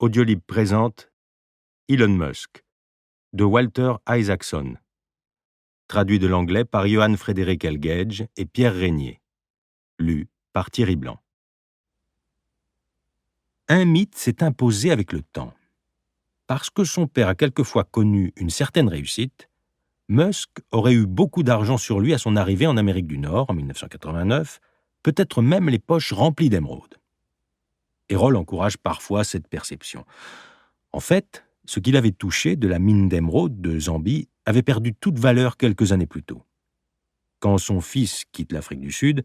Audiolib présente Elon Musk de Walter Isaacson, traduit de l'anglais par Johann Frédéric Elgage et Pierre Régnier, lu par Thierry Blanc. Un mythe s'est imposé avec le temps. Parce que son père a quelquefois connu une certaine réussite, Musk aurait eu beaucoup d'argent sur lui à son arrivée en Amérique du Nord en 1989, peut-être même les poches remplies d'émeraudes. Errol encourage parfois cette perception. En fait, ce qu'il avait touché de la mine d'émeraude de Zambie avait perdu toute valeur quelques années plus tôt. Quand son fils quitte l'Afrique du Sud,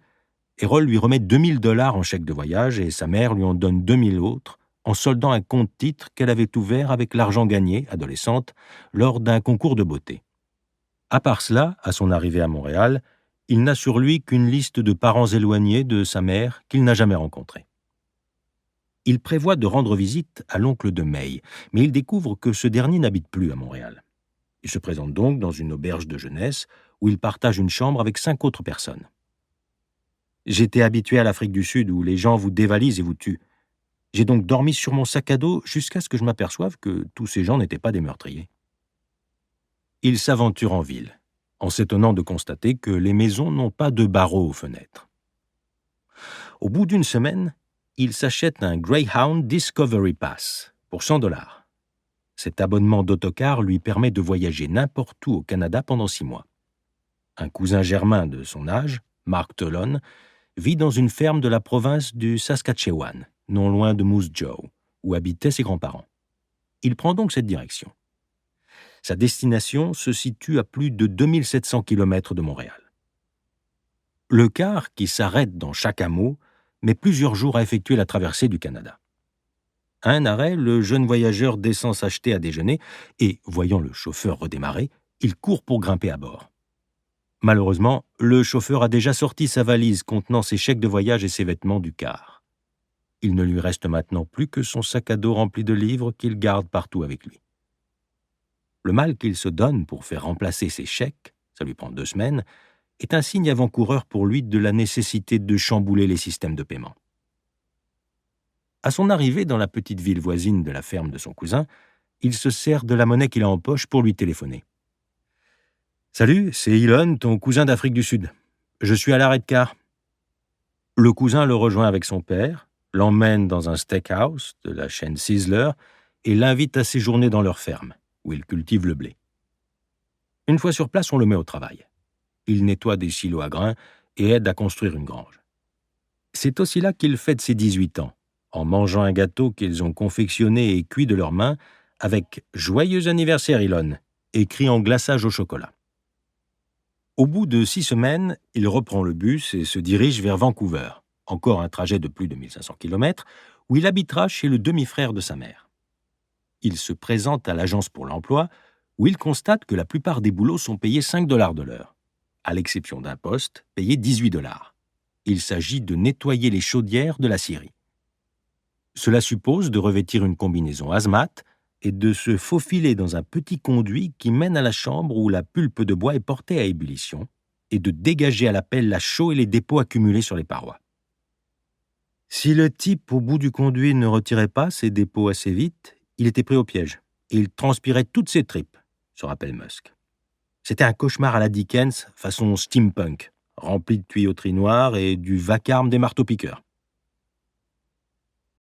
Errol lui remet $2000 en chèque de voyage et sa mère lui en donne 2000 autres en soldant un compte-titre qu'elle avait ouvert avec l'argent gagné, adolescente, lors d'un concours de beauté. À part cela, à son arrivée à Montréal, il n'a sur lui qu'une liste de parents éloignés de sa mère qu'il n'a jamais rencontrés. Il prévoit de rendre visite à l'oncle de May, mais il découvre que ce dernier n'habite plus à Montréal. Il se présente donc dans une auberge de jeunesse où il partage une chambre avec 5 autres personnes. « J'étais habitué à l'Afrique du Sud où les gens vous dévalisent et vous tuent. J'ai donc dormi sur mon sac à dos jusqu'à ce que je m'aperçoive que tous ces gens n'étaient pas des meurtriers. » Il s'aventure en ville, en s'étonnant de constater que les maisons n'ont pas de barreaux aux fenêtres. Au bout d'une semaine, il s'achète un Greyhound Discovery Pass pour $100. Cet abonnement d'autocar lui permet de voyager n'importe où au Canada pendant 6 mois. Un cousin germain de son âge, Mark Tolon, vit dans une ferme de la province du Saskatchewan, non loin de Moose Jaw, où habitaient ses grands-parents. Il prend donc cette direction. Sa destination se situe à plus de 2700 km de Montréal. Le car, qui s'arrête dans chaque hameau, met plusieurs jours à effectuer la traversée du Canada. À un arrêt, le jeune voyageur descend s'acheter à déjeuner et, voyant le chauffeur redémarrer, il court pour grimper à bord. Malheureusement, le chauffeur a déjà sorti sa valise contenant ses chèques de voyage et ses vêtements du car. Il ne lui reste maintenant plus que son sac à dos rempli de livres qu'il garde partout avec lui. Le mal qu'il se donne pour faire remplacer ses chèques, ça lui prend 2 semaines, est un signe avant-coureur pour lui de la nécessité de chambouler les systèmes de paiement. À son arrivée dans la petite ville voisine de la ferme de son cousin, il se sert de la monnaie qu'il a en poche pour lui téléphoner. « Salut, c'est Elon, ton cousin d'Afrique du Sud. Je suis à l'arrêt de car. » Le cousin le rejoint avec son père, l'emmène dans un steakhouse de la chaîne Sizzler et l'invite à séjourner dans leur ferme, où ils cultivent le blé. Une fois sur place, on le met au travail. Il nettoie des silos à grains et aide à construire une grange. C'est aussi là qu'il fête ses 18 ans, en mangeant un gâteau qu'ils ont confectionné et cuit de leurs mains avec « Joyeux anniversaire, Elon » écrit en glaçage au chocolat. Au bout de 6 semaines, il reprend le bus et se dirige vers Vancouver, encore un trajet de plus de 1500 km, où il habitera chez le demi-frère de sa mère. Il se présente à l'agence pour l'emploi, où il constate que la plupart des boulots sont payés $5 de l'heure, à l'exception d'un poste payé $18. Il s'agit de nettoyer les chaudières de la scierie. Cela suppose de revêtir une combinaison hazmat et de se faufiler dans un petit conduit qui mène à la chambre où la pulpe de bois est portée à ébullition et de dégager à la pelle la chaux et les dépôts accumulés sur les parois. Si le type au bout du conduit ne retirait pas ces dépôts assez vite, il était pris au piège et il transpirait toutes ses tripes, se rappelle Musk. C'était un cauchemar à la Dickens, façon steampunk, rempli de tuyauteries noires et du vacarme des marteaux-piqueurs.